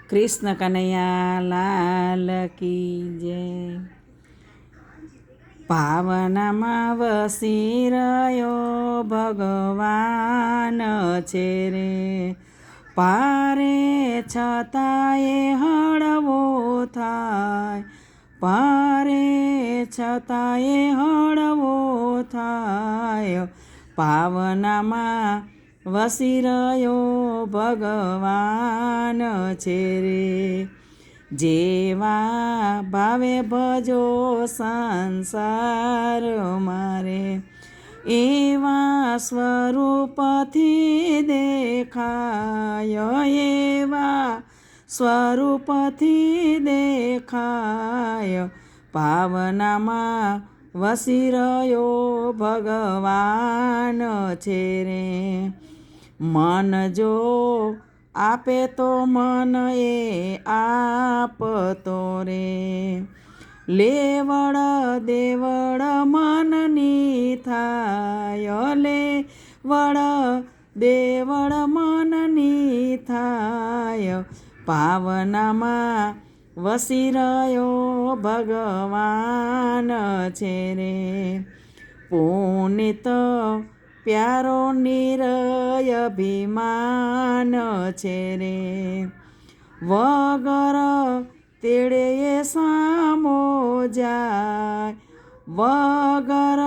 કૃષ્ણ કનૈયા લાલ કી જય। ભાવનામાં વસી રહ્યો ભગવાન છે રે, પારે છતાંય હળવો થાય, પારે છતાંય હળવો થાય। ભાવનામાં વસી રહ્યો ભગવાન છે રે, જેવા ભાવે ભજો સંસાર મારે, એવા સ્વરૂપથી દેખાય, એવા સ્વરૂપથી દેખાય। ભાવનામાં વસી રહ્યો ભગવાન છે રે, મન જો આપે તો મન એ આપતો રે, લેવડ દેવડ મનની થાય, લેવડ દેવડ મનની થાય। ભાવનામાં વસી રહ્યો ભગવાન છે રે, પુનિત પ્યારો નિરય અભિમાન છે રે, વગર તેડે સામો જાય, વગર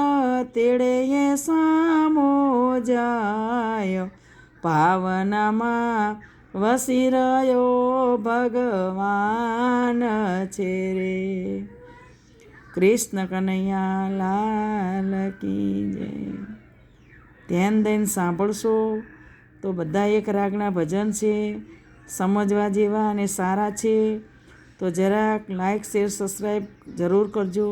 તેડે સામો જાય। ભાવનામાં વસી રહ્યો ભગવાન છે રે, કૃષ્ણ કનૈયા લાલ કી જય। ધ્યાન દઈને સાંભળશો તો બધા એક રાગના ભજન છે, સમજવા જેવા અને સારા છે, તો જરાક લાઈક શેર સબસ્ક્રાઈબ જરૂર કરજો।